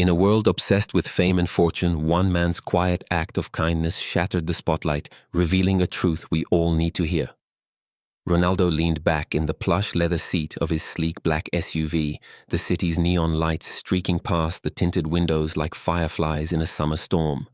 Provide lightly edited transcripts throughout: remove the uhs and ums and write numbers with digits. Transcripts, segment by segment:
In a world obsessed with fame and fortune, one man's quiet act of kindness shattered the spotlight, revealing a truth we all need to hear. Ronaldo leaned back in the plush leather seat of his sleek black SUV, the city's neon lights streaking past the tinted windows like fireflies in a summer storm.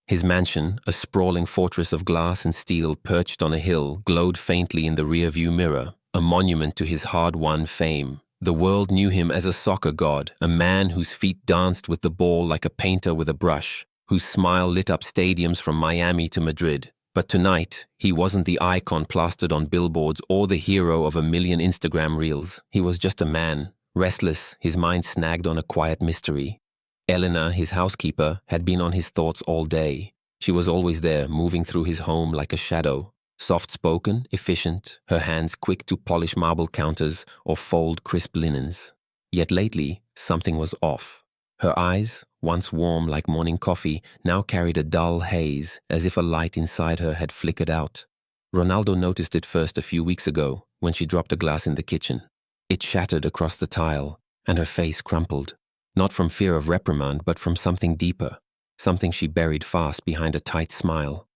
His mansion, a sprawling fortress of glass and steel perched on a hill, glowed faintly in the rearview mirror, a monument to his hard-won fame. The world knew him as a soccer god, a man whose feet danced with the ball like a painter with a brush, whose smile lit up stadiums from Miami to Madrid. But tonight, he wasn't the icon plastered on billboards or the hero of a million Instagram reels. He was just a man, restless, his mind snagged on a quiet mystery. Elena, his housekeeper, had been on his thoughts all day. She was always there, moving through his home like a shadow. Soft-spoken, efficient, her hands quick to polish marble counters or fold crisp linens. Yet lately, something was off. Her eyes, once warm like morning coffee, now carried a dull haze, as if a light inside her had flickered out. Ronaldo noticed it first a few weeks ago, when she dropped a glass in the kitchen. It shattered across the tile, and her face crumpled. Not from fear of reprimand, but from something deeper, something she buried fast behind a tight smile.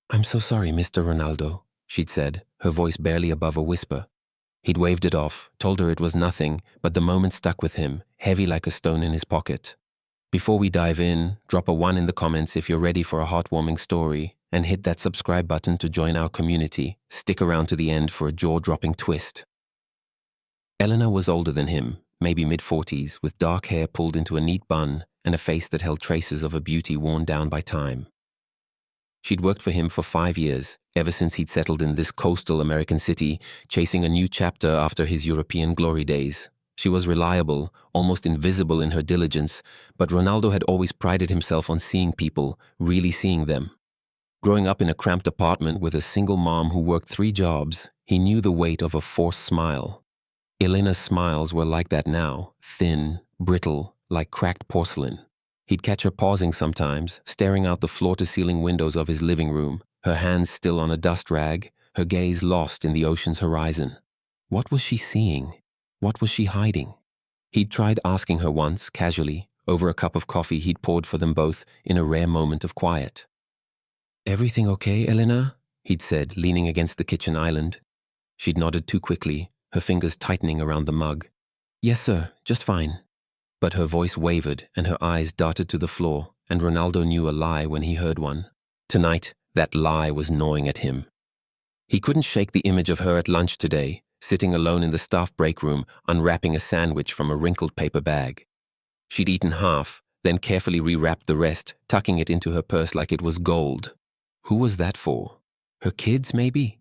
"I'm so sorry, Mr. Ronaldo," she'd said, her voice barely above a whisper. He'd waved it off, told her it was nothing, but the moment stuck with him, heavy like a stone in his pocket. Before we dive in, drop a 1 in the comments if you're ready for a heartwarming story, and hit that subscribe button to join our community. Stick around to the end for a jaw-dropping twist. Elena was older than him, maybe mid-40s, with dark hair pulled into a neat bun and a face that held traces of a beauty worn down by time. She'd worked for him for 5 years, ever since he'd settled in this coastal American city, chasing a new chapter after his European glory days. She was reliable, almost invisible in her diligence, but Ronaldo had always prided himself on seeing people, really seeing them. Growing up in a cramped apartment with a single mom who worked 3 jobs, he knew the weight of a forced smile. Elena's smiles were like that now, thin, brittle, like cracked porcelain. He'd catch her pausing sometimes, staring out the floor-to-ceiling windows of his living room, her hands still on a dust rag, her gaze lost in the ocean's horizon. What was she seeing? What was she hiding? He'd tried asking her once, casually, over a cup of coffee he'd poured for them both in a rare moment of quiet. "Everything okay, Elena?" he'd said, leaning against the kitchen island. She'd nodded too quickly, her fingers tightening around the mug. "Yes, sir, just fine." But her voice wavered and her eyes darted to the floor, and Ronaldo knew a lie when he heard one. Tonight, that lie was gnawing at him. He couldn't shake the image of her at lunch today, sitting alone in the staff break room, unwrapping a sandwich from a wrinkled paper bag. She'd eaten half, then carefully rewrapped the rest, tucking it into her purse like it was gold. Who was that for? Her kids, maybe?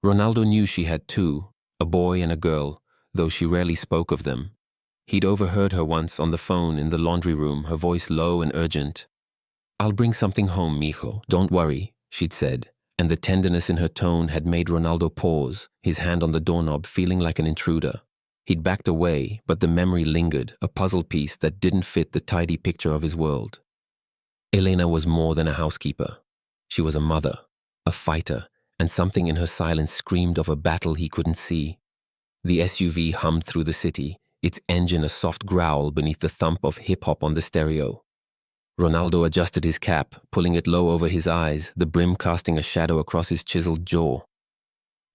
Ronaldo knew she had 2, a boy and a girl, though she rarely spoke of them. He'd overheard her once on the phone in the laundry room, her voice low and urgent. "I'll bring something home, mijo, don't worry," she'd said, and the tenderness in her tone had made Ronaldo pause, his hand on the doorknob feeling like an intruder. He'd backed away, but the memory lingered, a puzzle piece that didn't fit the tidy picture of his world. Elena was more than a housekeeper. She was a mother, a fighter, and something in her silence screamed of a battle he couldn't see. The SUV hummed through the city, its engine a soft growl beneath the thump of hip-hop on the stereo. Ronaldo adjusted his cap, pulling it low over his eyes, the brim casting a shadow across his chiseled jaw.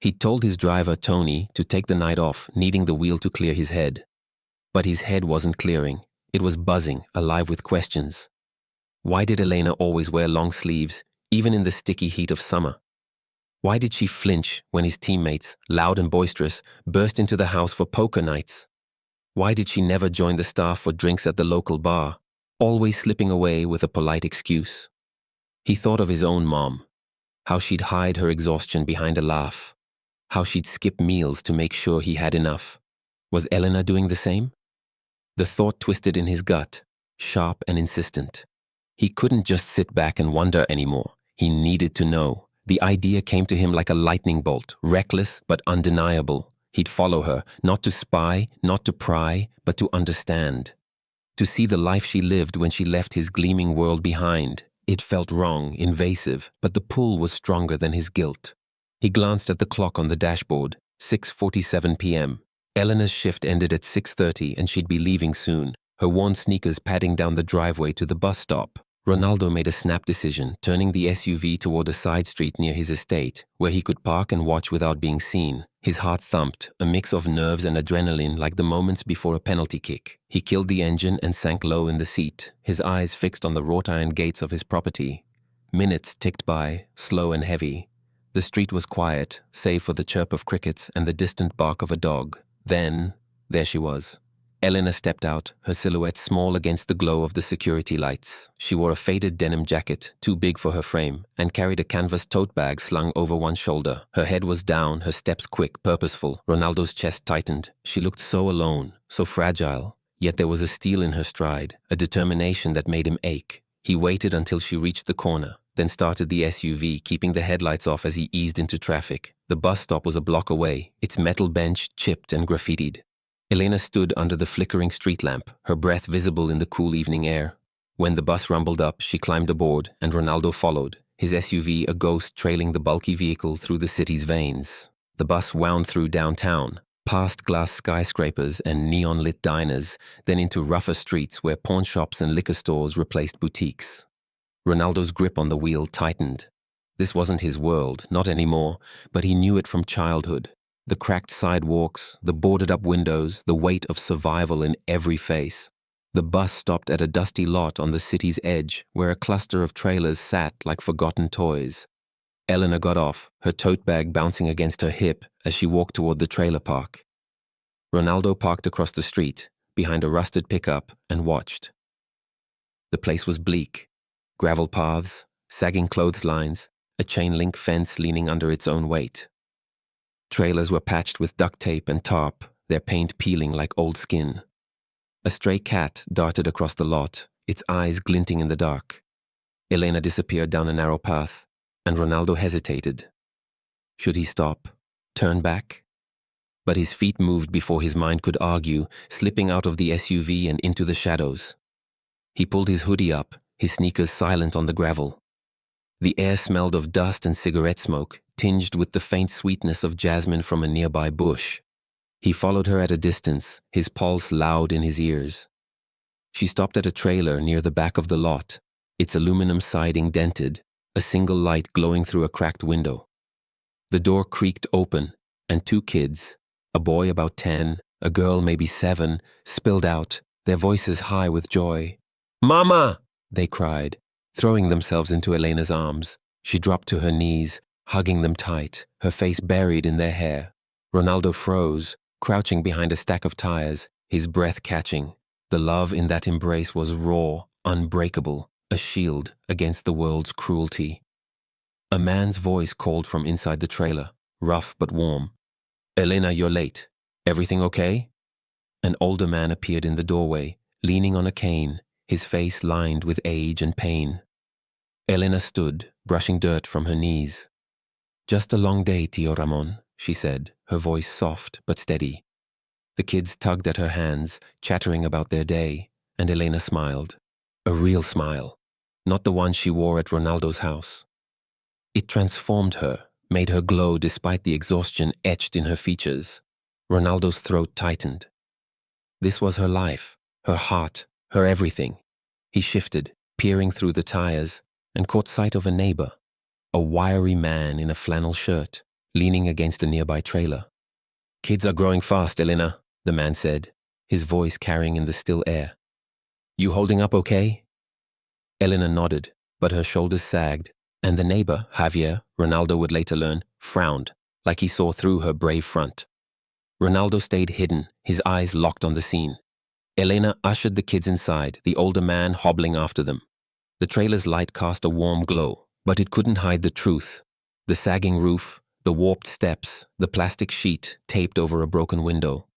He'd told his driver, Tony, to take the night off, needing the wheel to clear his head. But his head wasn't clearing. It was buzzing, alive with questions. Why did Elena always wear long sleeves, even in the sticky heat of summer? Why did she flinch when his teammates, loud and boisterous, burst into the house for poker nights? Why did she never join the staff for drinks at the local bar, always slipping away with a polite excuse? He thought of his own mom, how she'd hide her exhaustion behind a laugh, how she'd skip meals to make sure he had enough. Was Elena doing the same? The thought twisted in his gut, sharp and insistent. He couldn't just sit back and wonder anymore. He needed to know. The idea came to him like a lightning bolt, reckless but undeniable. He'd follow her, not to spy, not to pry, but to understand. To see the life she lived when she left his gleaming world behind. It felt wrong, invasive, but the pull was stronger than his guilt. He glanced at the clock on the dashboard, 6:47 p.m. Elena's shift ended at 6:30 and she'd be leaving soon. her worn sneakers padding down the driveway to the bus stop. Ronaldo made a snap decision, turning the SUV toward a side street near his estate, where he could park and watch without being seen. His heart thumped, a mix of nerves and adrenaline like the moments before a penalty kick. He killed the engine and sank low in the seat, his eyes fixed on the wrought iron gates of his property. Minutes ticked by, slow and heavy. The street was quiet, save for the chirp of crickets and the distant bark of a dog. Then, there she was. Elena stepped out, her silhouette small against the glow of the security lights. She wore a faded denim jacket, too big for her frame, and carried a canvas tote bag slung over one shoulder. Her head was down, her steps quick, purposeful. Ronaldo's chest tightened. She looked so alone, so fragile. Yet there was a steel in her stride, a determination that made him ache. He waited until she reached the corner, then started the SUV, keeping the headlights off as he eased into traffic. The bus stop was a block away, its metal bench chipped and graffitied. Elena stood under the flickering street lamp, her breath visible in the cool evening air. When the bus rumbled up, she climbed aboard, and Ronaldo followed, his SUV a ghost trailing the bulky vehicle through the city's veins. The bus wound through downtown, past glass skyscrapers and neon-lit diners, then into rougher streets where pawn shops and liquor stores replaced boutiques. Ronaldo's grip on the wheel tightened. This wasn't his world, not anymore, but he knew it from childhood. The cracked sidewalks, the boarded-up windows, the weight of survival in every face. The bus stopped at a dusty lot on the city's edge where a cluster of trailers sat like forgotten toys. Elena got off, her tote bag bouncing against her hip as she walked toward the trailer park. Ronaldo parked across the street, behind a rusted pickup, and watched. The place was bleak. Gravel paths, sagging clotheslines, a chain-link fence leaning under its own weight. Trailers were patched with duct tape and tarp, their paint peeling like old skin. A stray cat darted across the lot, its eyes glinting in the dark. Elena disappeared down a narrow path, and Ronaldo hesitated. Should he stop? Turn back? But his feet moved before his mind could argue, slipping out of the SUV and into the shadows. He pulled his hoodie up, his sneakers silent on the gravel. The air smelled of dust and cigarette smoke, tinged with the faint sweetness of jasmine from a nearby bush. He followed her at a distance, his pulse loud in his ears. She stopped at a trailer near the back of the lot, its aluminum siding dented, a single light glowing through a cracked window. The door creaked open, and two kids, a boy about 10, a girl maybe 7, spilled out, their voices high with joy. "Mama!" they cried, throwing themselves into Elena's arms. She dropped to her knees, hugging them tight, her face buried in their hair. Ronaldo froze, crouching behind a stack of tires, his breath catching. The love in that embrace was raw, unbreakable, a shield against the world's cruelty. A man's voice called from inside the trailer, rough but warm. "Elena, you're late. Everything okay?" An older man appeared in the doorway, leaning on a cane, his face lined with age and pain. Elena stood, brushing dirt from her knees. "Just a long day, Tio Ramon," she said, her voice soft but steady. The kids tugged at her hands, chattering about their day, and Elena smiled. A real smile, not the one she wore at Ronaldo's house. It transformed her, made her glow despite the exhaustion etched in her features. Ronaldo's throat tightened. This was her life, her heart, her everything. He shifted, peering through the tires, and caught sight of a neighbor, a wiry man in a flannel shirt, leaning against a nearby trailer. "Kids are growing fast, Elena," the man said, his voice carrying in the still air. "You holding up okay?" Elena nodded, but her shoulders sagged, and the neighbor, Javier, Ronaldo would later learn, frowned, like he saw through her brave front. Ronaldo stayed hidden, his eyes locked on the scene. Elena ushered the kids inside, the older man hobbling after them. The trailer's light cast a warm glow, but it couldn't hide the truth. The sagging roof, the warped steps, the plastic sheet taped over a broken window.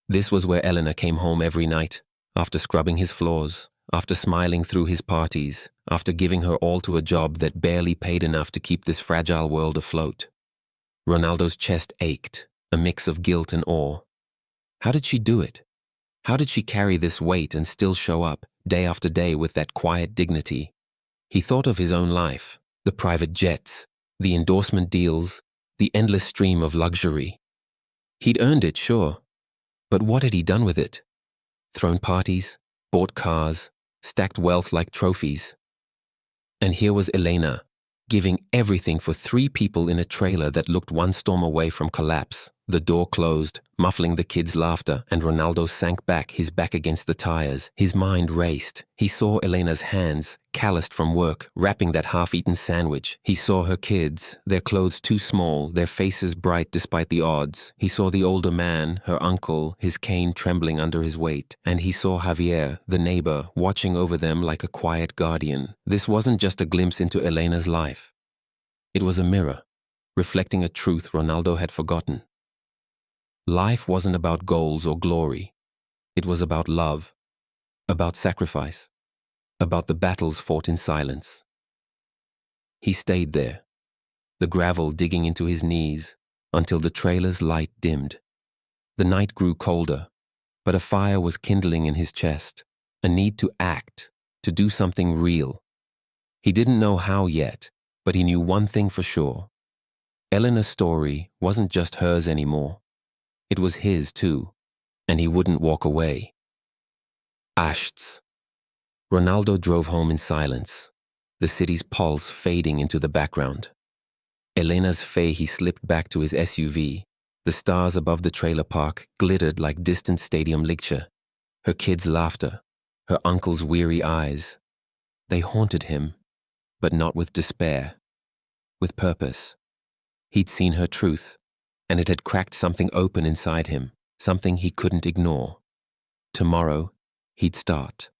This was where Elena came home every night, after scrubbing his floors, after smiling through his parties, after giving her all to a job that barely paid enough to keep this fragile world afloat. Ronaldo's chest ached, a mix of guilt and awe. How did she do it? How did she carry this weight and still show up, day after day, with that quiet dignity? He thought of his own life, the private jets, the endorsement deals, the endless stream of luxury. He'd earned it, sure, but what had he done with it? Thrown parties, bought cars, stacked wealth like trophies. And here was Elena, giving everything for three people in a trailer that looked one storm away from collapse. The door closed, muffling the kids' laughter, and Ronaldo sank back, his back against the tires. His mind raced. He saw Elena's hands, calloused from work, wrapping that half-eaten sandwich. He saw her kids, their clothes too small, their faces bright despite the odds. He saw the older man, her uncle, his cane trembling under his weight. And he saw Javier, the neighbor, watching over them like a quiet guardian. This wasn't just a glimpse into Elena's life. It was a mirror, reflecting a truth Ronaldo had forgotten. Life wasn't about goals or glory. It was about love, about sacrifice, about the battles fought in silence. He stayed there, the gravel digging into his knees, until the trailer's light dimmed. The night grew colder, but a fire was kindling in his chest, a need to act, to do something real. He didn't know how yet, but he knew one thing for sure. Elena's story wasn't just hers anymore. It was his too, and he wouldn't walk away. Ashts. Ronaldo drove home in silence, the city's pulse fading into the background. Elena's he slipped back to his SUV. The stars above the trailer park glittered like distant stadium lecture. Her kids' laughter, her uncle's weary eyes. They haunted him, but not with despair, with purpose. He'd seen her truth, and it had cracked something open inside him, something he couldn't ignore. Tomorrow, he'd start.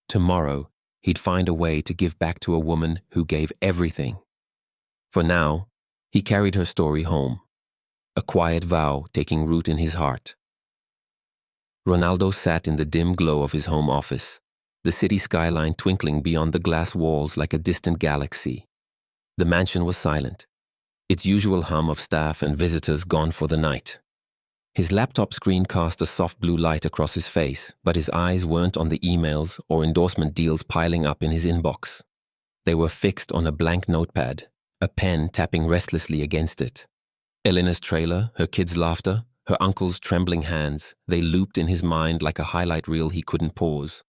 Tomorrow, he'd find a way to give back to a woman who gave everything. For now, he carried her story home, a quiet vow taking root in his heart. Ronaldo sat in the dim glow of his home office, the city skyline twinkling beyond the glass walls like a distant galaxy. The mansion was silent, its usual hum of staff and visitors gone for the night. His laptop screen cast a soft blue light across his face, but his eyes weren't on the emails or endorsement deals piling up in his inbox. They were fixed on a blank notepad, a pen tapping restlessly against it. Elena's trailer, her kids' laughter, her uncle's trembling hands, they looped in his mind like a highlight reel he couldn't pause.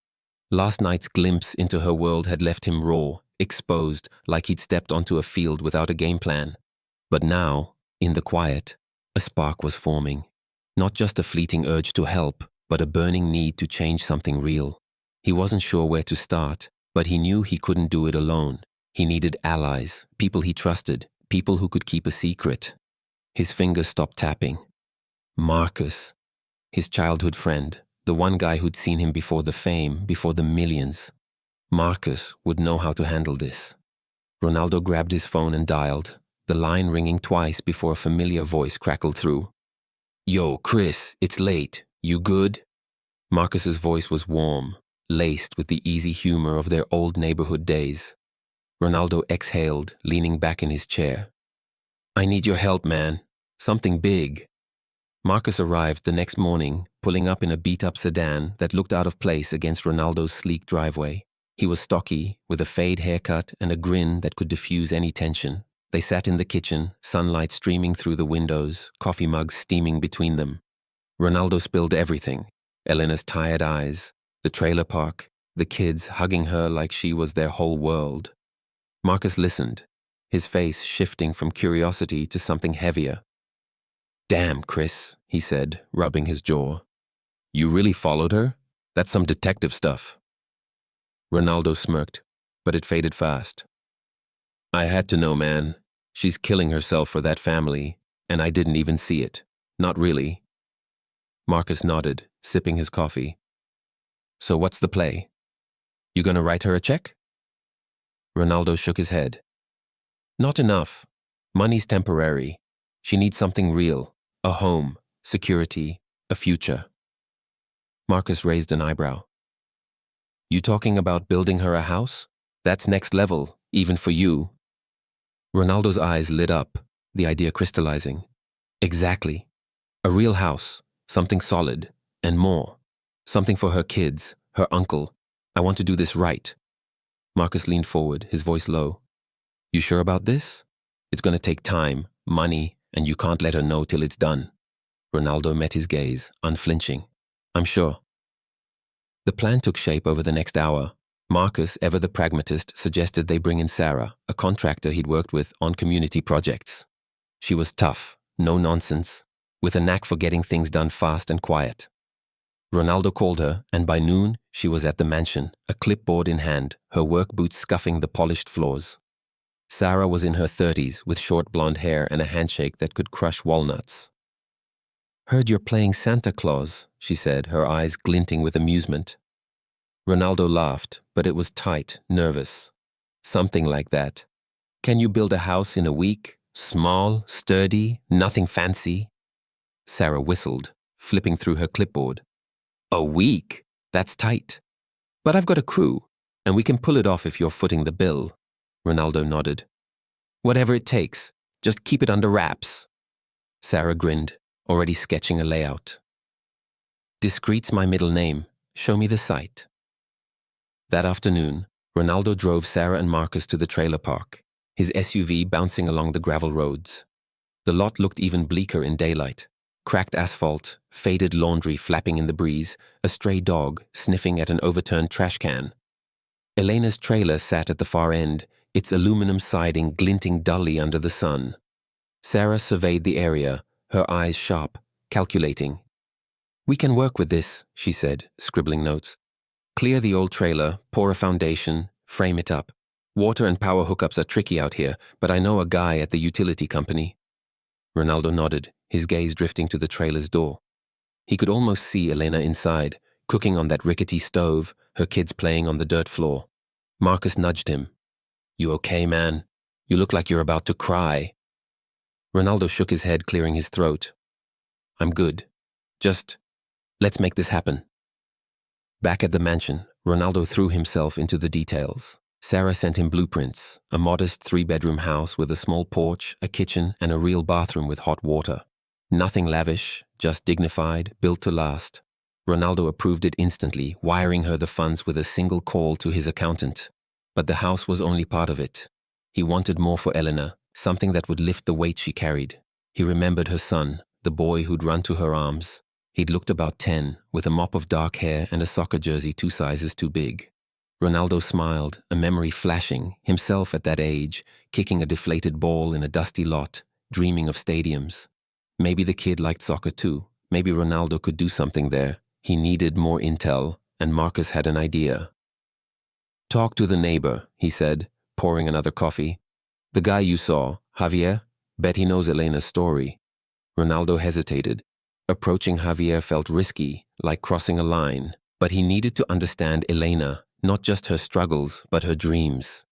Last night's glimpse into her world had left him raw, exposed, like he'd stepped onto a field without a game plan. But now, in the quiet, a spark was forming. Not just a fleeting urge to help, but a burning need to change something real. He wasn't sure where to start, but he knew he couldn't do it alone. He needed allies, people he trusted, people who could keep a secret. His fingers stopped tapping. Marcus, his childhood friend, the one guy who'd seen him before the fame, before the millions. Marcus would know how to handle this. Ronaldo grabbed his phone and dialed, the line ringing twice before a familiar voice crackled through. "Yo, Chris, it's late. You good?" Marcus's voice was warm, laced with the easy humor of their old neighborhood days. Ronaldo exhaled, leaning back in his chair. "I need your help, man. Something big." Marcus arrived the next morning, pulling up in a beat-up sedan that looked out of place against Ronaldo's sleek driveway. He was stocky, with a fade haircut and a grin that could diffuse any tension. They sat in the kitchen, sunlight streaming through the windows, coffee mugs steaming between them. Ronaldo spilled everything: Elena's tired eyes, the trailer park, the kids hugging her like she was their whole world. Marcus listened, his face shifting from curiosity to something heavier. "Damn, Chris," he said, rubbing his jaw. "You really followed her? That's some detective stuff." Ronaldo smirked, but it faded fast. "I had to know, man. She's killing herself for that family, and I didn't even see it. Not really." Marcus nodded, sipping his coffee. "So what's the play? You gonna write her a check?" Ronaldo shook his head. "Not enough. Money's temporary. She needs something real. A home, security, a future." Marcus raised an eyebrow. "You talking about building her a house? That's next level, even for you." Ronaldo's eyes lit up, the idea crystallizing. "Exactly. A real house, something solid, and more. Something for her kids, her uncle. I want to do this right." Marcus leaned forward, his voice low. "You sure about this? It's gonna take time, money, and you can't let her know till it's done." Ronaldo met his gaze, unflinching. "I'm sure." The plan took shape over the next hour. Marcus, ever the pragmatist, suggested they bring in Sarah, a contractor he'd worked with on community projects. She was tough, no nonsense, with a knack for getting things done fast and quiet. Ronaldo called her, and by noon, she was at the mansion, a clipboard in hand, her work boots scuffing the polished floors. Sarah was in her 30s, with short blonde hair and a handshake that could crush walnuts. "Heard you're playing Santa Claus," she said, her eyes glinting with amusement. Ronaldo laughed, but it was tight, nervous. "Something like that. Can you build a house in a week? Small, sturdy, nothing fancy?" Sarah whistled, flipping through her clipboard. "A week? That's tight. But I've got a crew, and we can pull it off if you're footing the bill." Ronaldo nodded. "Whatever it takes, just keep it under wraps." Sarah grinned, already sketching a layout. "Discreet's my middle name. Show me the site." That afternoon, Ronaldo drove Sarah and Marcus to the trailer park, his SUV bouncing along the gravel roads. The lot looked even bleaker in daylight. Cracked asphalt, faded laundry flapping in the breeze, a stray dog sniffing at an overturned trash can. Elena's trailer sat at the far end, its aluminum siding glinting dully under the sun. Sarah surveyed the area, her eyes sharp, calculating. "We can work with this," she said, scribbling notes. "Clear the old trailer, pour a foundation, frame it up. Water and power hookups are tricky out here, but I know a guy at the utility company." Ronaldo nodded, his gaze drifting to the trailer's door. He could almost see Elena inside, cooking on that rickety stove, her kids playing on the dirt floor. Marcus nudged him. "You okay, man? You look like you're about to cry." Ronaldo shook his head, clearing his throat. "I'm good. Just, let's make this happen." Back at the mansion, Ronaldo threw himself into the details. Sarah sent him blueprints, a modest 3-bedroom house with a small porch, a kitchen, and a real bathroom with hot water. Nothing lavish, just dignified, built to last. Ronaldo approved it instantly, wiring her the funds with a single call to his accountant. But the house was only part of it. He wanted more for Elena, something that would lift the weight she carried. He remembered her son, the boy who'd run to her arms. He'd looked about 10, with a mop of dark hair and a soccer jersey 2 sizes too big. Ronaldo smiled, a memory flashing, himself at that age, kicking a deflated ball in a dusty lot, dreaming of stadiums. Maybe the kid liked soccer too. Maybe Ronaldo could do something there. He needed more intel, and Marcus had an idea. "Talk to the neighbor," he said, pouring another coffee. "The guy you saw, Javier? Bet he knows Elena's story." Ronaldo hesitated. Approaching Javier felt risky, like crossing a line, but he needed to understand Elena, not just her struggles, but her dreams.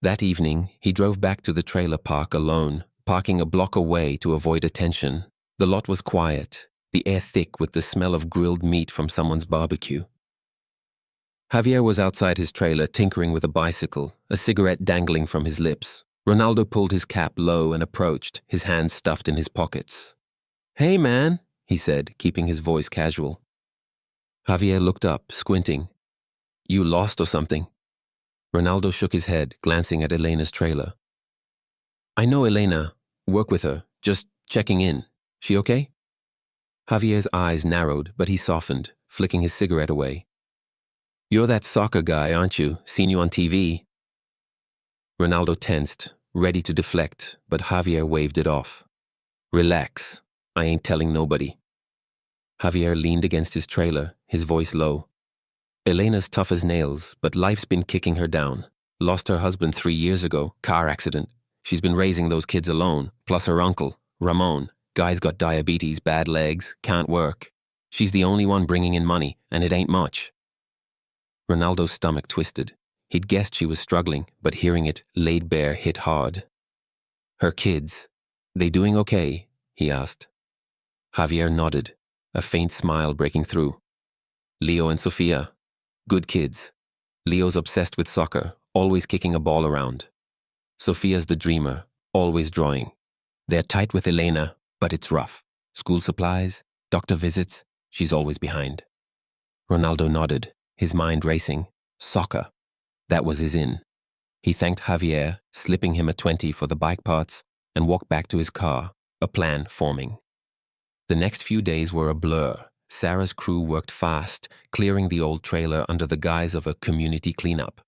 That evening, he drove back to the trailer park alone, parking a block away to avoid attention. The lot was quiet, the air thick with the smell of grilled meat from someone's barbecue. Javier was outside his trailer tinkering with a bicycle, a cigarette dangling from his lips. Ronaldo pulled his cap low and approached, his hands stuffed in his pockets. "Hey, man," he said, keeping his voice casual. Javier looked up, squinting. "You lost or something?" Ronaldo shook his head, glancing at Elena's trailer. "I know Elena. Work with her. Just checking in. She okay?" Javier's eyes narrowed, but he softened, flicking his cigarette away. "You're that soccer guy, aren't you? Seen you on TV." Ronaldo tensed, ready to deflect, but Javier waved it off. "Relax. I ain't telling nobody." Javier leaned against his trailer, his voice low. "Elena's tough as nails, but life's been kicking her down. Lost her husband 3 years ago, car accident. She's been raising those kids alone, plus her uncle, Ramon. Guy's got diabetes, bad legs, can't work. She's the only one bringing in money, and it ain't much." Ronaldo's stomach twisted. He'd guessed she was struggling, but hearing it, laid bare, hit hard. "Her kids, they doing okay?" he asked. Javier nodded, a faint smile breaking through. "Leo and Sofia. Good kids. Leo's obsessed with soccer, always kicking a ball around. Sofia's the dreamer, always drawing. They're tight with Elena, but it's rough. School supplies, doctor visits, she's always behind." Ronaldo nodded, his mind racing. Soccer. That was his in. He thanked Javier, slipping him a 20 for the bike parts, and walked back to his car, a plan forming. The next few days were a blur. Sarah's crew worked fast, clearing the old trailer under the guise of a community cleanup.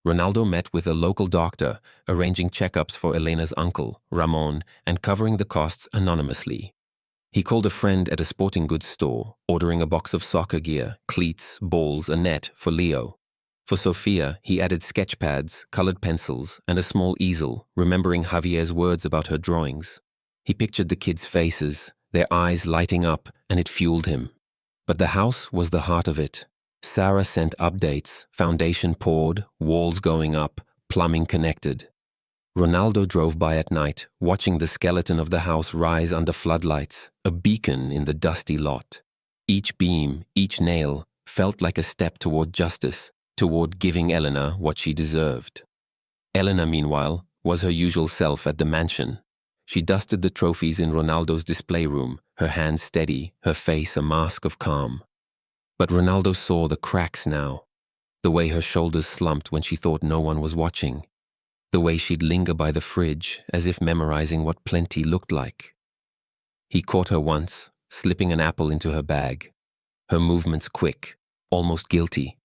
Ronaldo met with a local doctor, arranging checkups for Elena's uncle, Ramon, and covering the costs anonymously. He called a friend at a sporting goods store, ordering a box of soccer gear, cleats, balls, a net for Leo. For Sophia, he added sketch pads, colored pencils, and a small easel, remembering Javier's words about her drawings. He pictured the kids' faces, their eyes lighting up, and it fueled him. But the house was the heart of it. Sarah sent updates, foundation poured, walls going up, plumbing connected. Ronaldo drove by at night, watching the skeleton of the house rise under floodlights, a beacon in the dusty lot. Each beam, each nail, felt like a step toward justice, toward giving Elena what she deserved. Elena, meanwhile, was her usual self at the mansion. She dusted the trophies in Ronaldo's display room, her hands steady, her face a mask of calm. But Ronaldo saw the cracks now, the way her shoulders slumped when she thought no one was watching, the way she'd linger by the fridge as if memorizing what plenty looked like. He caught her once, slipping an apple into her bag, her movements quick, almost guilty.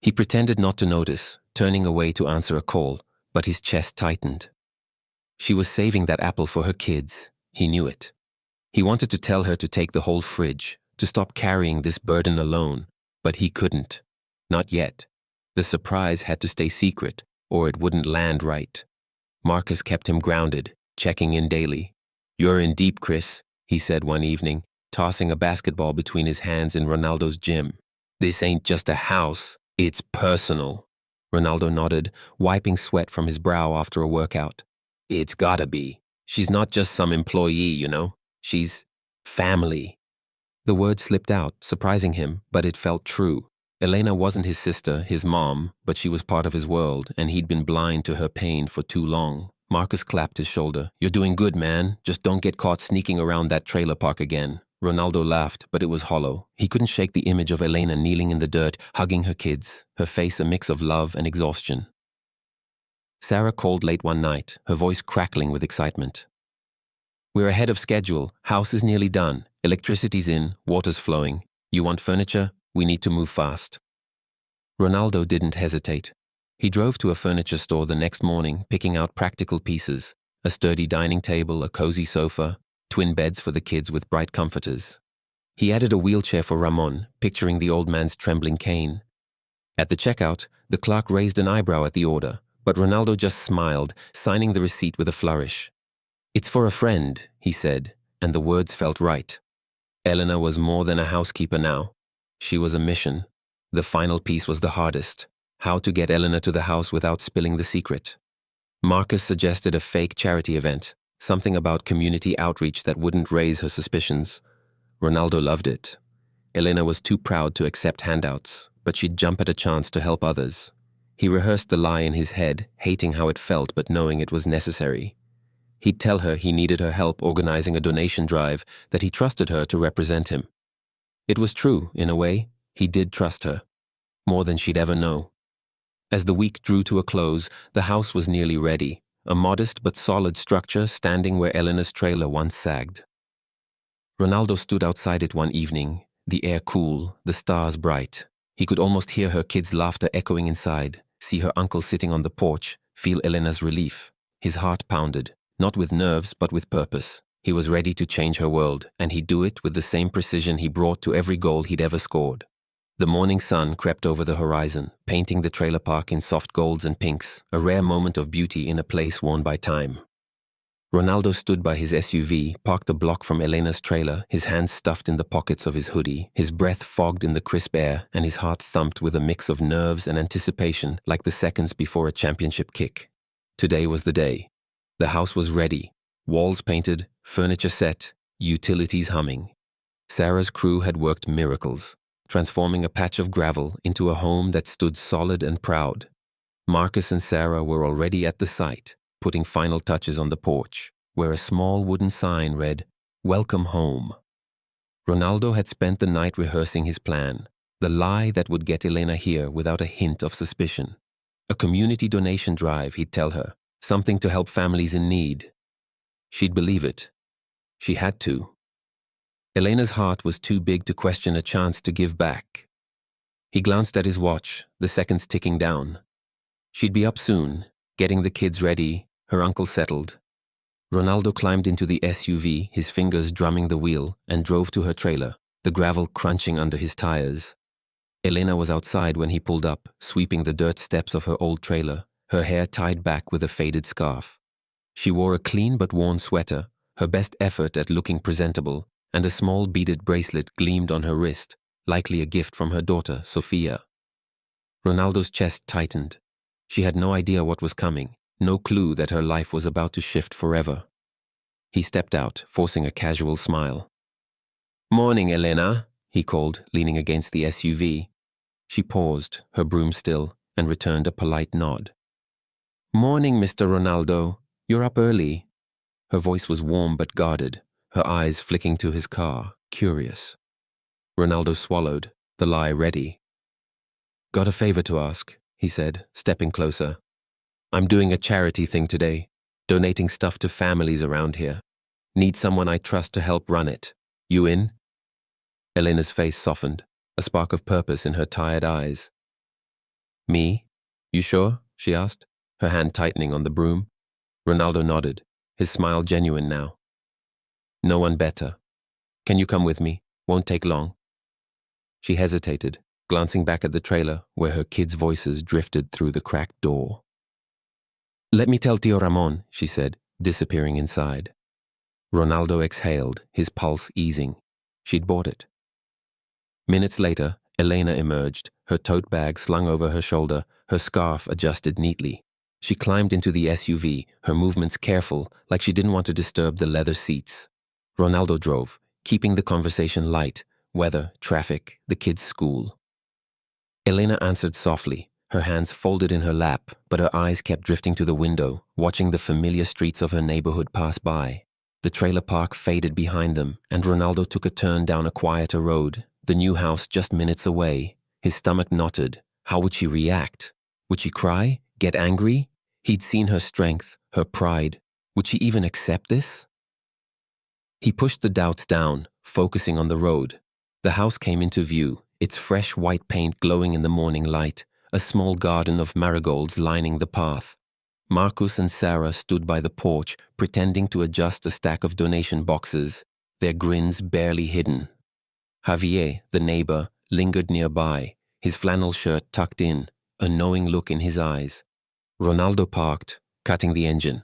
He pretended not to notice, turning away to answer a call, but his chest tightened. She was saving that apple for her kids. He knew it. He wanted to tell her to take the whole fridge, to stop carrying this burden alone, but he couldn't. Not yet. The surprise had to stay secret, or it wouldn't land right. Marcus kept him grounded, checking in daily. "You're in deep, Chris," he said one evening, tossing a basketball between his hands in Ronaldo's gym. "This ain't just a house, it's personal." Ronaldo nodded, wiping sweat from his brow after a workout. "It's gotta be. She's not just some employee, you know. She's family." The word slipped out, surprising him, but it felt true. Elena wasn't his sister, his mom, but she was part of his world, and he'd been blind to her pain for too long. Marcus clapped his shoulder. "You're doing good, man. Just don't get caught sneaking around that trailer park again." Ronaldo laughed, but it was hollow. He couldn't shake the image of Elena kneeling in the dirt, hugging her kids, her face a mix of love and exhaustion. Sarah called late one night, her voice crackling with excitement. "We're ahead of schedule. House is nearly done. Electricity's in, water's flowing. You want furniture? We need to move fast." Ronaldo didn't hesitate. He drove to a furniture store the next morning, picking out practical pieces: a sturdy dining table, a cozy sofa, twin beds for the kids with bright comforters. He added a wheelchair for Ramon, picturing the old man's trembling cane. At the checkout, the clerk raised an eyebrow at the order, but Ronaldo just smiled, signing the receipt with a flourish. "It's for a friend," he said, and the words felt right. Elena was more than a housekeeper now. She was a mission. The final piece was the hardest: how to get Elena to the house without spilling the secret. Marcus suggested a fake charity event, something about community outreach that wouldn't raise her suspicions. Ronaldo loved it. Elena was too proud to accept handouts, but she'd jump at a chance to help others. He rehearsed the lie in his head, hating how it felt but knowing it was necessary. He'd tell her he needed her help organizing a donation drive, that he trusted her to represent him. It was true, in a way. He did trust her, more than she'd ever know. As the week drew to a close, the house was nearly ready, a modest but solid structure standing where Elena's trailer once sagged. Ronaldo stood outside it one evening, the air cool, the stars bright. He could almost hear her kids' laughter echoing inside, see her uncle sitting on the porch, feel Elena's relief. His heart pounded. Not with nerves, but with purpose. He was ready to change her world, and he'd do it with the same precision he brought to every goal he'd ever scored. The morning sun crept over the horizon, painting the trailer park in soft golds and pinks, a rare moment of beauty in a place worn by time. Ronaldo stood by his SUV, parked a block from Elena's trailer, his hands stuffed in the pockets of his hoodie, his breath fogged in the crisp air, and his heart thumped with a mix of nerves and anticipation like the seconds before a championship kick. Today was the day. The house was ready, walls painted, furniture set, utilities humming. Sarah's crew had worked miracles, transforming a patch of gravel into a home that stood solid and proud. Marcus and Sarah were already at the site, putting final touches on the porch, where a small wooden sign read, "Welcome home." Ronaldo had spent the night rehearsing his plan, the lie that would get Elena here without a hint of suspicion. A community donation drive, he'd tell her. Something to help families in need. She'd believe it. She had to. Elena's heart was too big to question a chance to give back. He glanced at his watch, the seconds ticking down. She'd be up soon, getting the kids ready, her uncle settled. Ronaldo climbed into the SUV, his fingers drumming the wheel, and drove to her trailer, the gravel crunching under his tires. Elena was outside when he pulled up, sweeping the dirt steps of her old trailer, her hair tied back with a faded scarf. She wore a clean but worn sweater, her best effort at looking presentable, and a small beaded bracelet gleamed on her wrist, likely a gift from her daughter, Sofia. Ronaldo's chest tightened. She had no idea what was coming, no clue that her life was about to shift forever. He stepped out, forcing a casual smile. "Morning, Elena," he called, leaning against the SUV. She paused, her broom still, and returned a polite nod. "Morning, Mr. Ronaldo. You're up early." Her voice was warm but guarded, her eyes flicking to his car, curious. Ronaldo swallowed, the lie ready. "Got a favor to ask," he said, stepping closer. "I'm doing a charity thing today, donating stuff to families around here. Need someone I trust to help run it. You in?" Elena's face softened, a spark of purpose in her tired eyes. "Me? You sure?" she asked, her hand tightening on the broom. Ronaldo nodded, his smile genuine now. "No one better. Can you come with me? Won't take long." She hesitated, glancing back at the trailer where her kids' voices drifted through the cracked door. "Let me tell Tio Ramon," she said, disappearing inside. Ronaldo exhaled, his pulse easing. She'd bought it. Minutes later, Elena emerged, her tote bag slung over her shoulder, her scarf adjusted neatly. She climbed into the SUV, her movements careful, like she didn't want to disturb the leather seats. Ronaldo drove, keeping the conversation light, weather, traffic, the kids' school. Elena answered softly, her hands folded in her lap, but her eyes kept drifting to the window, watching the familiar streets of her neighborhood pass by. The trailer park faded behind them, and Ronaldo took a turn down a quieter road, the new house just minutes away. His stomach knotted. How would she react? Would she cry? Get angry? He'd seen her strength, her pride. Would she even accept this? He pushed the doubts down, focusing on the road. The house came into view, its fresh white paint glowing in the morning light, a small garden of marigolds lining the path. Marcus and Sarah stood by the porch, pretending to adjust a stack of donation boxes, their grins barely hidden. Javier, the neighbor, lingered nearby, his flannel shirt tucked in, a knowing look in his eyes. Ronaldo parked, cutting the engine.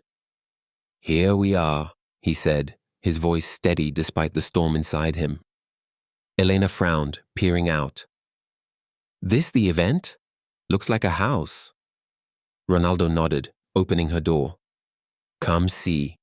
"Here we are," he said, his voice steady despite the storm inside him. Elena frowned, peering out. "This the event? Looks like a house." Ronaldo nodded, opening her door. "Come see."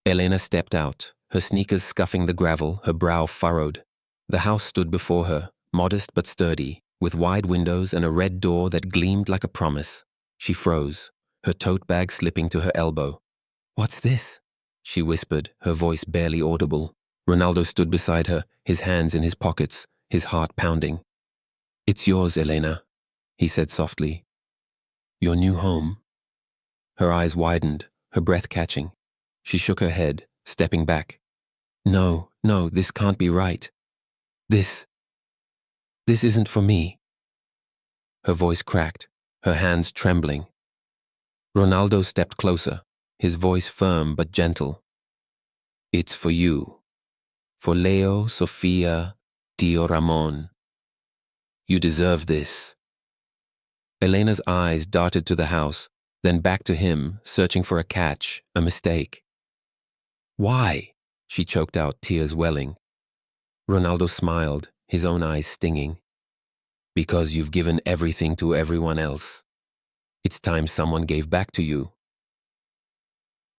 Elena stepped out, her sneakers scuffing the gravel, her brow furrowed. The house stood before her, modest but sturdy, with wide windows and a red door that gleamed like a promise. She froze, her tote bag slipping to her elbow. "What's this?" she whispered, her voice barely audible. Ronaldo stood beside her, his hands in his pockets, his heart pounding. "It's yours, Elena," he said softly. "Your new home." Her eyes widened, her breath catching. She shook her head, stepping back. No, this can't be right. This isn't for me." Her voice cracked, her hands trembling. Ronaldo stepped closer, his voice firm but gentle. "It's for you. For Leo, Sofia, Tio Ramon. You deserve this." Elena's eyes darted to the house, then back to him, searching for a catch, a mistake. "Why?" she choked out, tears welling. Ronaldo smiled, his own eyes stinging. "Because you've given everything to everyone else. It's time someone gave back to you."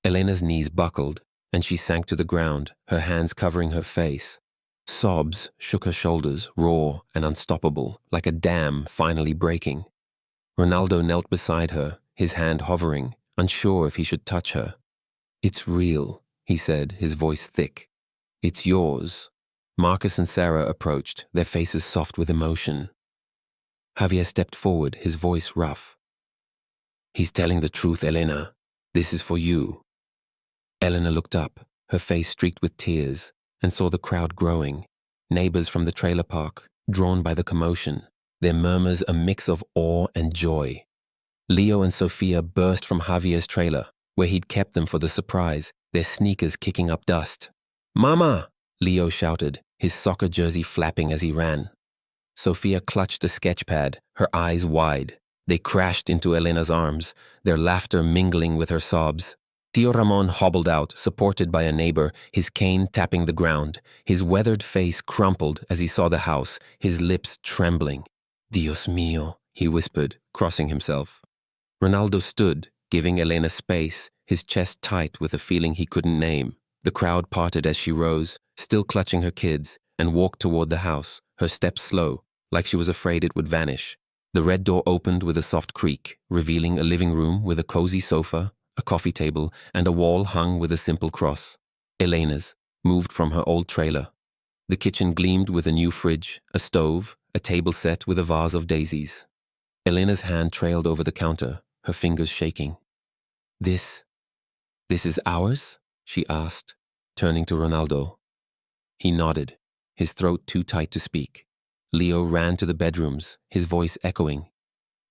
Elena's knees buckled, and she sank to the ground, her hands covering her face. Sobs shook her shoulders, raw and unstoppable, like a dam finally breaking. Ronaldo knelt beside her, his hand hovering, unsure if he should touch her. "It's real," he said, his voice thick. "It's yours." Marcus and Sarah approached, their faces soft with emotion. Javier stepped forward, his voice rough. "He's telling the truth, Elena. This is for you." Elena looked up, her face streaked with tears, and saw the crowd growing. Neighbors from the trailer park, drawn by the commotion, their murmurs a mix of awe and joy. Leo and Sophia burst from Javier's trailer, where he'd kept them for the surprise, their sneakers kicking up dust. "Mama!" Leo shouted, his soccer jersey flapping as he ran. Sophia clutched a sketch pad, her eyes wide. They crashed into Elena's arms, their laughter mingling with her sobs. Tio Ramon hobbled out, supported by a neighbor, his cane tapping the ground. His weathered face crumpled as he saw the house, his lips trembling. "Dios mío," he whispered, crossing himself. Ronaldo stood, giving Elena space, his chest tight with a feeling he couldn't name. The crowd parted as she rose, still clutching her kids, and walked toward the house, her steps slow, like she was afraid it would vanish. The red door opened with a soft creak, revealing a living room with a cozy sofa, a coffee table, and a wall hung with a simple cross. Elena's, moved from her old trailer. The kitchen gleamed with a new fridge, a stove, a table set with a vase of daisies. Elena's hand trailed over the counter, her fingers shaking. This is ours?" she asked, turning to Ronaldo. He nodded, his throat too tight to speak. Leo ran to the bedrooms, his voice echoing.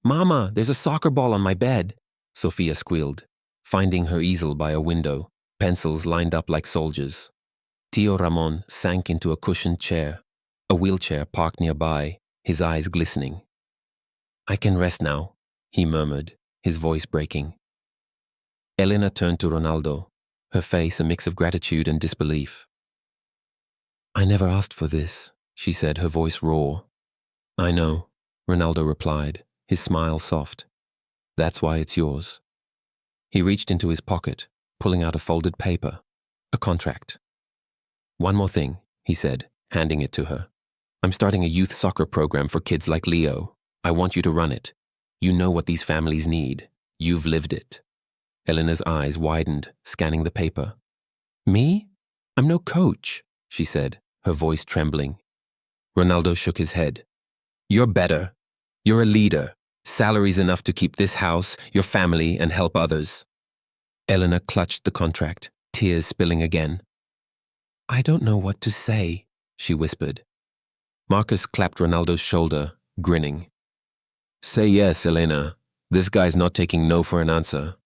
"Mama, there's a soccer ball on my bed," Sophia squealed, finding her easel by a window, pencils lined up like soldiers. Tio Ramon sank into a cushioned chair, a wheelchair parked nearby, his eyes glistening. "I can rest now," he murmured, his voice breaking. Elena turned to Ronaldo, her face a mix of gratitude and disbelief. "I never asked for this," she said, her voice raw. "I know," Ronaldo replied, his smile soft. "That's why it's yours." He reached into his pocket, pulling out a folded paper, a contract. "One more thing," he said, handing it to her. "I'm starting a youth soccer program for kids like Leo. I want you to run it. You know what these families need. You've lived it." Elena's eyes widened, scanning the paper. "Me? I'm no coach," she said, her voice trembling. Ronaldo shook his head. "You're better. You're a leader. Salaries enough to keep this house, your family, and help others." Elena clutched the contract, tears spilling again. "I don't know what to say," she whispered. Marcus clapped Ronaldo's shoulder, grinning. "Say yes, Elena. This guy's not taking no for an answer."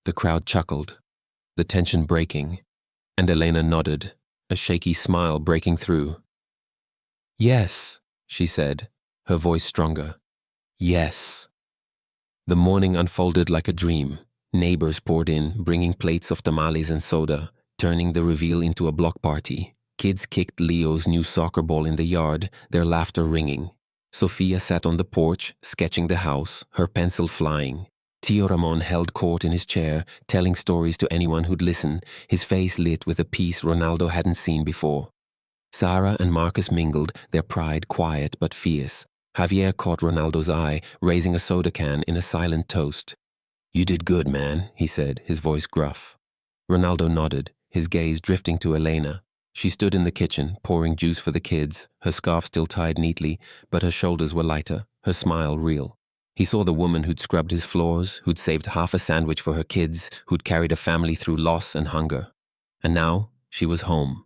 The crowd chuckled, the tension breaking, and Elena nodded, a shaky smile breaking through. "Yes," she said, her voice stronger. "Yes." The morning unfolded like a dream. Neighbors poured in, bringing plates of tamales and soda, turning the reveal into a block party. Kids kicked Leo's new soccer ball in the yard, their laughter ringing. Sophia sat on the porch, sketching the house, her pencil flying. Tio Ramon held court in his chair, telling stories to anyone who'd listen, his face lit with a peace Ronaldo hadn't seen before. Sarah and Marcus mingled, their pride quiet but fierce. Javier caught Ronaldo's eye, raising a soda can in a silent toast. "You did good, man," he said, his voice gruff. Ronaldo nodded, his gaze drifting to Elena. She stood in the kitchen, pouring juice for the kids, her scarf still tied neatly, but her shoulders were lighter, her smile real. He saw the woman who'd scrubbed his floors, who'd saved half a sandwich for her kids, who'd carried a family through loss and hunger. And now, she was home.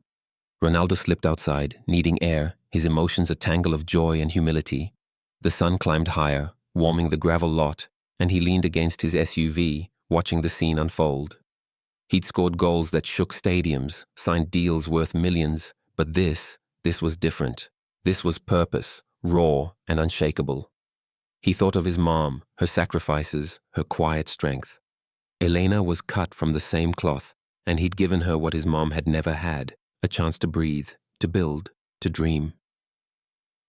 Ronaldo slipped outside, needing air, his emotions a tangle of joy and humility. The sun climbed higher, warming the gravel lot, and he leaned against his SUV, watching the scene unfold. He'd scored goals that shook stadiums, signed deals worth millions, but this was different. This was purpose, raw and unshakable. He thought of his mom, her sacrifices, her quiet strength. Elena was cut from the same cloth, and he'd given her what his mom had never had, a chance to breathe, to build, to dream.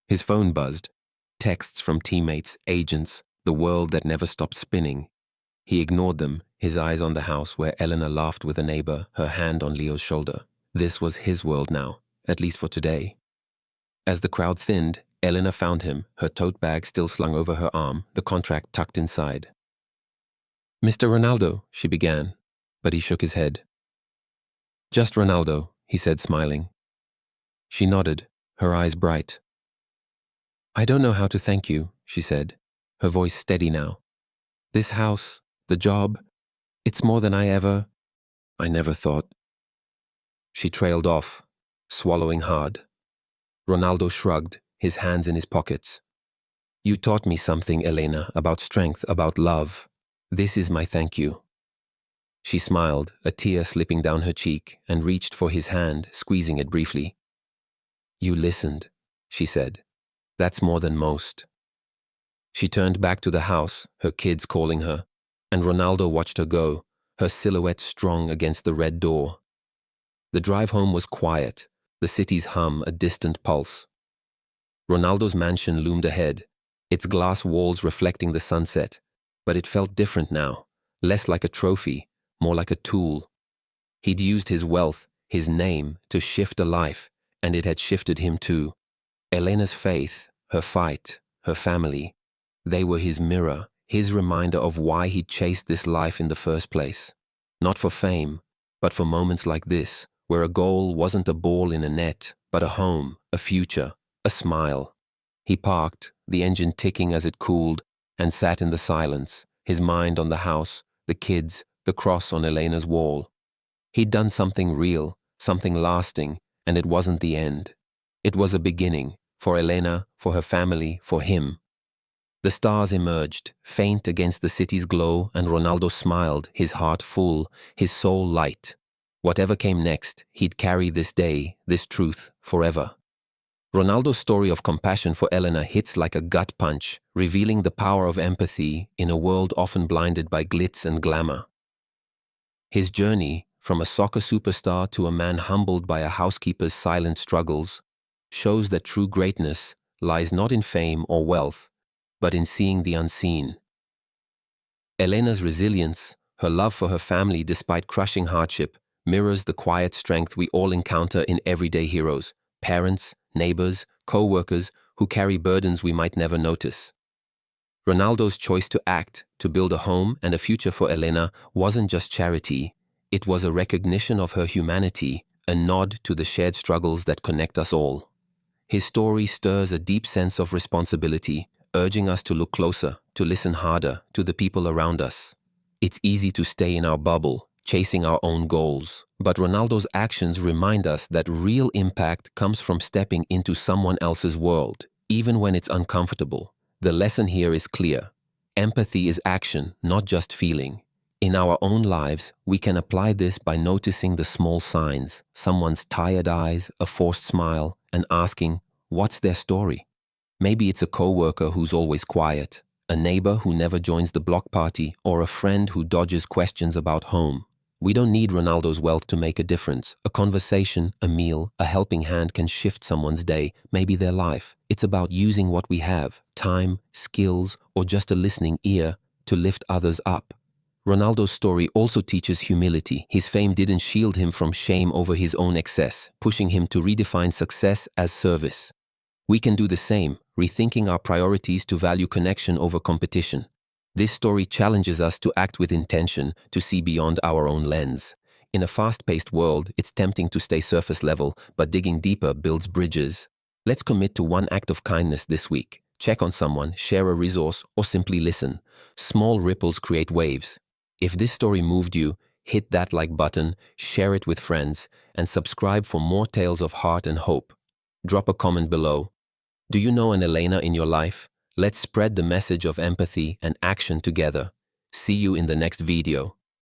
His phone buzzed. Texts from teammates, agents, the world that never stopped spinning. He ignored them, his eyes on the house where Elena laughed with a neighbor, her hand on Leo's shoulder. This was his world now, at least for today. As the crowd thinned, Elena found him, her tote bag still slung over her arm, the contract tucked inside. "Mr. Ronaldo," she began, but he shook his head. "Just Ronaldo," he said, smiling. She nodded, her eyes bright. "I don't know how to thank you," she said, her voice steady now. "This house, the job, it's more than I never thought." She trailed off, swallowing hard. Ronaldo shrugged, his hands in his pockets. You taught me something, Elena, about strength, about love. This is my thank you. She smiled, a tear slipping down her cheek, and reached for his hand, squeezing it briefly. You listened, she said. That's more than most. She turned back to the house, her kids calling her, and Ronaldo watched her go, her silhouette strong against the red door. The drive home was quiet, the city's hum a distant pulse. Ronaldo's mansion loomed ahead, its glass walls reflecting the sunset, but it felt different now, less like a trophy, more like a tool. He'd used his wealth, his name, to shift a life, and it had shifted him too. Elena's faith, her fight, her family, they were his mirror, his reminder of why he'd chased this life in the first place. Not for fame, but for moments like this, where a goal wasn't a ball in a net, but a home, a future, a smile. He parked, the engine ticking as it cooled, and sat in the silence, his mind on the house, the kids, the cross on Elena's wall. He'd done something real, something lasting, and it wasn't the end. It was a beginning, for Elena, for her family, for him. The stars emerged, faint against the city's glow, and Ronaldo smiled, his heart full, his soul light. Whatever came next, he'd carry this day, this truth, forever. Ronaldo's story of compassion for Elena hits like a gut punch, revealing the power of empathy in a world often blinded by glitz and glamour. His journey, from a soccer superstar to a man humbled by a housekeeper's silent struggles, shows that true greatness lies not in fame or wealth, but in seeing the unseen. Elena's resilience, her love for her family despite crushing hardship, mirrors the quiet strength we all encounter in everyday heroes, parents, neighbors, co-workers who carry burdens we might never notice. Ronaldo's choice to act, to build a home and a future for Elena, wasn't just charity. It was a recognition of her humanity, a nod to the shared struggles that connect us all. His story stirs a deep sense of responsibility, urging us to look closer, to listen harder to the people around us. It's easy to stay in our bubble, chasing our own goals, but Ronaldo's actions remind us that real impact comes from stepping into someone else's world, even when it's uncomfortable. The lesson here is clear. Empathy is action, not just feeling. In our own lives, we can apply this by noticing the small signs, someone's tired eyes, a forced smile, and asking, what's their story? Maybe it's a coworker who's always quiet, a neighbor who never joins the block party, or a friend who dodges questions about home. We don't need Ronaldo's wealth to make a difference. A conversation, a meal, a helping hand can shift someone's day, maybe their life. It's about using what we have, time, skills, or just a listening ear, to lift others up. Ronaldo's story also teaches humility. His fame didn't shield him from shame over his own excess, pushing him to redefine success as service. We can do the same, rethinking our priorities to value connection over competition. This story challenges us to act with intention, to see beyond our own lens. In a fast-paced world, it's tempting to stay surface level, but digging deeper builds bridges. Let's commit to one act of kindness this week. Check on someone, share a resource, or simply listen. Small ripples create waves. If this story moved you, hit that like button, share it with friends, and subscribe for more tales of heart and hope. Drop a comment below. Do you know an Elena in your life? Let's spread the message of empathy and action together. See you in the next video.